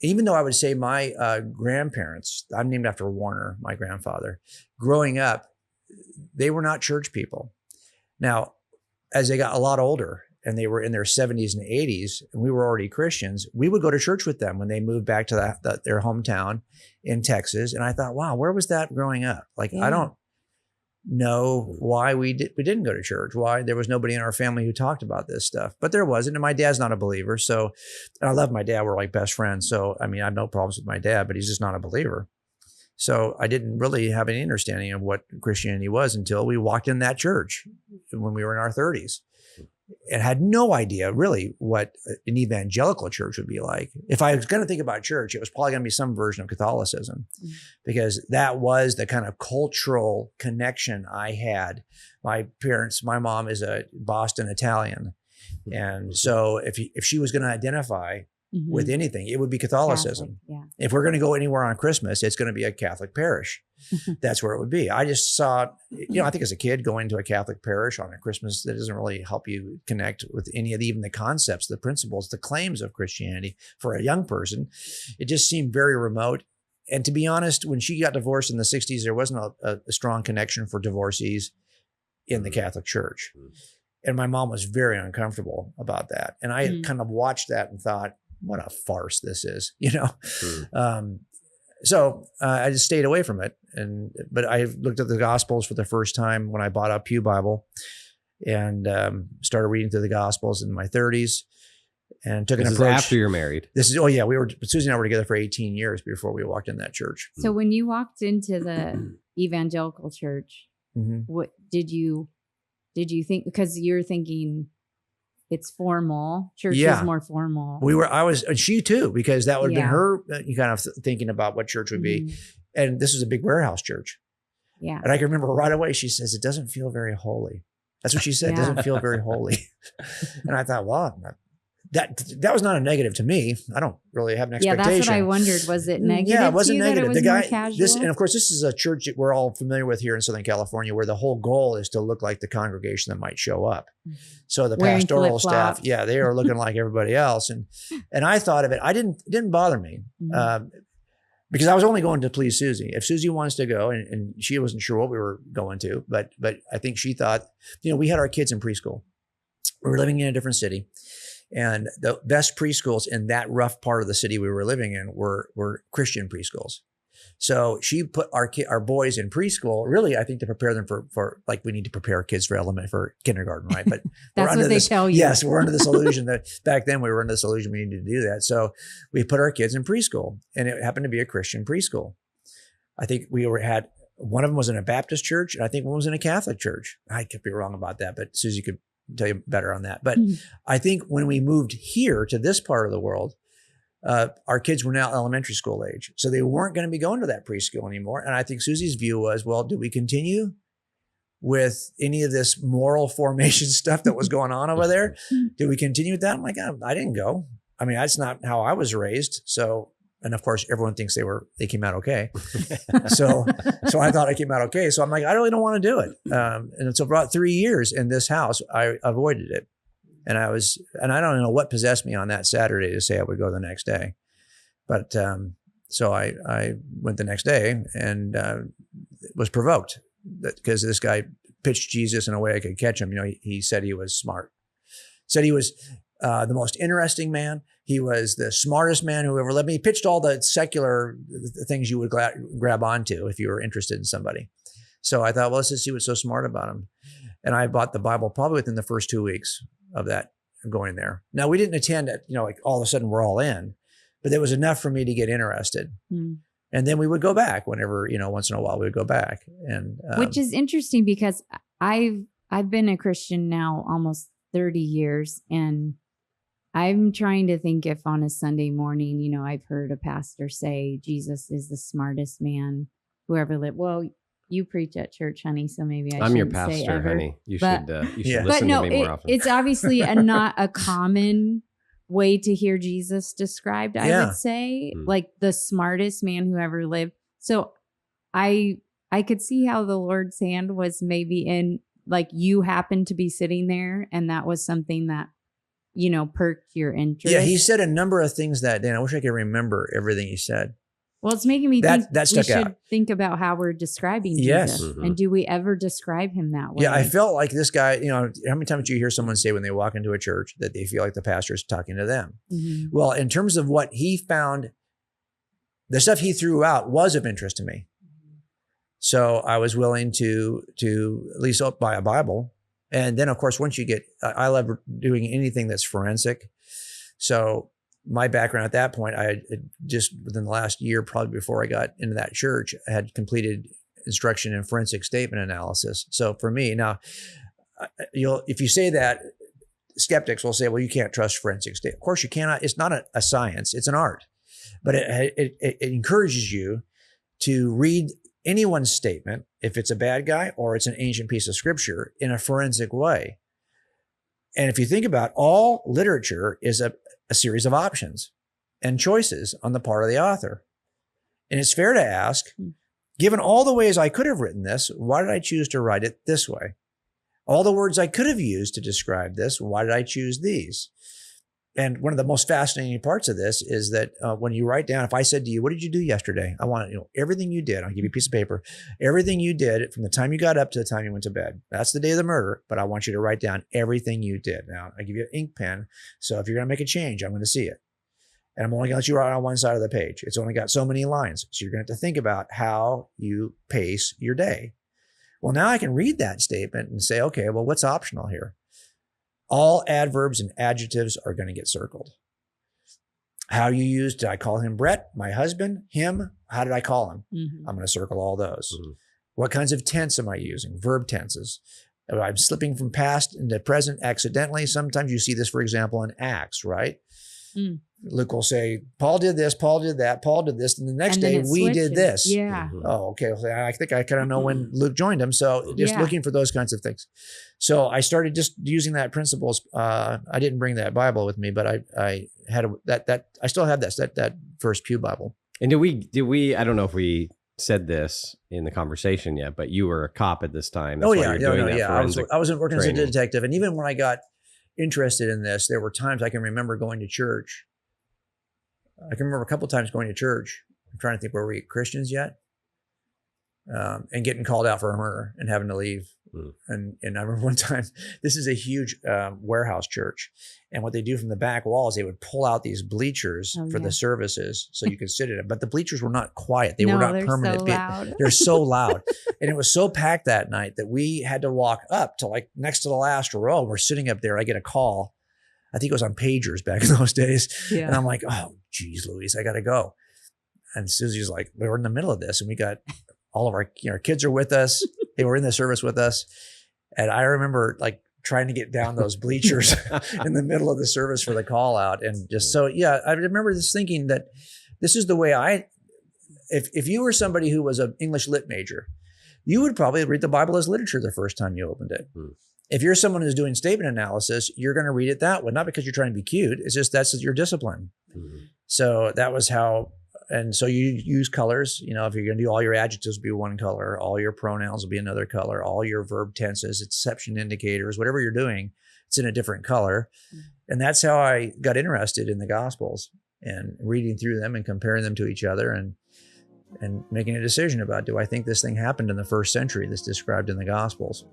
even though I would say my grandparents, I'm named after Warner, my grandfather, growing up, they were not church people. Now, as they got a lot older and they were in their 70s and 80s, and we were already Christians, we would go to church with them when they moved back to their hometown in Texas. And I thought, wow, where was that growing up? Like, I don't know why we didn't go to church, why there was nobody in our family who talked about this stuff, but there wasn't. And my dad's not a believer. So, and I love my dad. We're like best friends. So, I mean, I have no problems with my dad, but he's just not a believer. So I didn't really have any understanding of what Christianity was until we walked in that church when we were in our 30s, and had no idea really what an evangelical church would be like. If I was going to think about church, it was probably going to be some version of Catholicism, because that was the kind of cultural connection I had. My parents, my mom is a Boston Italian. And so if she was going to identify with anything, it would be Catholicism. If we're going to go anywhere on Christmas, it's going to be a Catholic parish. That's where it would be. I just saw, I think as a kid, going to a Catholic parish on a Christmas, that doesn't really help you connect with any of even the concepts, the principles, the claims of Christianity for a young person. It just seemed very remote. And to be honest, when she got divorced in the 60s, there wasn't a strong connection for divorcees in the Catholic Church. And my mom was very uncomfortable about that. And I kind of watched that and thought, what a farce this is, So I just stayed away from it. But I looked at the Gospels for the first time when I bought a Pew Bible, and started reading through the Gospels in my 30s, and took an approach. This is after you're married. Susie and I were together for 18 years before we walked in that church. So when you walked into the evangelical church, what did you think? Because you're thinking, it's formal. Church is more formal. And she too, because that would have been her kind of thinking about what church would be. And this was a big warehouse church. Yeah. And I can remember right away, she says, it doesn't feel very holy. That's what she said. It doesn't feel very holy. And I thought, well, that was not a negative to me. I don't really have an expectation. Yeah, that's what I wondered. Was it negative? Yeah, it wasn't to you negative. That it was more casual? And of course, this is a church that we're all familiar with here in Southern California, where the whole goal is to look like the congregation that might show up. So the Wearing pastoral flip-flops. staff, they are looking like everybody else. And I thought of it. It didn't bother me. Because I was only going to please Susie. If Susie wants to go, and she wasn't sure what we were going to, but I think she thought, we had our kids in preschool. We were living in a different city. And the best preschools in that rough part of the city we were living in were Christian preschools. So she put our boys in preschool, really, I think, to prepare them for like, we need to prepare kids for kindergarten, right? But that's what they tell you. Yes, we're under this illusion that back then we were under this illusion we needed to do that. So we put our kids in preschool, and it happened to be a Christian preschool. I think had one of them was in a Baptist church, and I think one was in a Catholic church. I could be wrong about that, but Susie could tell you better on that. But I think when we moved here to this part of the world, our kids were now elementary school age. So they weren't going to be going to that preschool anymore. And I think Susie's view was, well, do we continue with any of this moral formation stuff that was going on over there? Do we continue with that? I'm like, I didn't go. I mean, that's not how I was raised. So, and of course, everyone thinks they came out okay. So I thought I came out okay. So I'm like, I really don't want to do it. And so for about 3 years in this house, I avoided it. And I don't know what possessed me on that Saturday to say I would go the next day. But so I went the next day and was provoked because this guy pitched Jesus in a way I could catch him. He said he was smart, said he was the most interesting man. He was the smartest man who ever lived. He pitched all the secular things you would grab onto if you were interested in somebody. So I thought, well, let's just see what's so smart about him. And I bought the Bible probably within the first 2 weeks of that going there. Now, we didn't attend it, like all of a sudden we're all in, but there was enough for me to get interested. And then we would go back whenever, once in a while we would go back. And which is interesting because I've been a Christian now almost 30 years, and I'm trying to think if on a Sunday morning, I've heard a pastor say Jesus is the smartest man who ever lived. Well, you preach at church, honey, so maybe I'm your pastor, honey. You should listen to me more often. It's obviously not a common way to hear Jesus described, I would say, like the smartest man who ever lived. So I could see how the Lord's hand was maybe in, like, you happened to be sitting there, and that was something that perked your interest? Yeah, he said a number of things that day. And I wish I could remember everything he said. Well, it's making me think that we stuck out. should think about how we're describing Yes. Jesus. And do we ever describe him that way? Yeah, I felt like this guy, how many times do you hear someone say when they walk into a church that they feel like the pastor is talking to them? Mm-hmm. Well, in terms of what he found, the stuff he threw out was of interest to me. So I was willing to at least buy a Bible. And then, of course, once you get, I love doing anything that's forensic. So my background at that point, I had just within the last year, probably before I got into that church, I had completed instruction in forensic statement analysis. So for me, now, if you say that, skeptics will say, well, you can't trust forensic statement. Of course you cannot. It's not a science, it's an art. But it encourages you to read anyone's statement, if it's a bad guy or it's an ancient piece of scripture, in a forensic way. And if you think about all literature is a series of options and choices on the part of the author. And it's fair to ask, given all the ways I could have written this, why did I choose to write it this way? All the words I could have used to describe this, why did I choose these? And one of the most fascinating parts of this is that when you write down, if I said to you, what did you do yesterday? I want everything you did. I'll give you a piece of paper. Everything you did from the time you got up to the time you went to bed. That's the day of the murder, but I want you to write down everything you did. Now, I give you an ink pen. So if you're going to make a change, I'm going to see it. And I'm only going to let you write on one side of the page. It's only got so many lines. So you're going to have to think about how you pace your day. Well, now I can read that statement and say, okay, well, what's optional here? All adverbs and adjectives are going to get circled. How you use, did I call him Brett, my husband, him? How did I call him? Mm-hmm. I'm going to circle all those. Mm-hmm. What kinds of tense am I using? Verb tenses. I'm slipping from past into present accidentally. Sometimes you see this, for example, in Acts, right? Mm. Luke will say, Paul did this, Paul did that, Paul did this. And the next day we did this. Yeah. Mm-hmm. Oh, okay. I think I kind of know when Luke joined him. So just looking for those kinds of things. So I started just using that principles. I didn't bring that Bible with me, but I had I still have that first pew Bible. And did we, I don't know if we said this in the conversation yet, but you were a cop at this time. That's I was working as a detective. And even when I got interested in this, there were times I can remember going to church. I can remember a couple of times going to church. I'm trying to think, were we Christians yet? And getting called out for a murder and having to leave. Mm. And I remember one time, this is a huge warehouse church. And what they do from the back walls, they would pull out these bleachers for the services so you could sit in it. But the bleachers were not quiet. They were not permanent. So loud. They're so loud. And it was so packed that night that we had to walk up to like next to the last row. We're sitting up there. I get a call. I think it was on pagers back in those days. Yeah. And I'm like, oh, geez, Louise, I got to go. And Susie's like, we were in the middle of this and we got all of our kids are with us. They were in the service with us. And I remember like trying to get down those bleachers in the middle of the service for the call out. And just so, yeah, I remember this thinking that this is the way if you were somebody who was an English lit major, you would probably read the Bible as literature the first time you opened it. Hmm. If you're someone who's doing statement analysis, you're going to read it that way, not because you're trying to be cute. It's just that's your discipline. Mm-hmm. So that was how, and so you use colors. If you're going to do all your adjectives will be one color, all your pronouns will be another color, all your verb tenses, exception indicators, whatever you're doing, it's in a different color. Mm-hmm. And that's how I got interested in the Gospels and reading through them and comparing them to each other and making a decision about, do I think this thing happened in the first century that's described in the Gospels?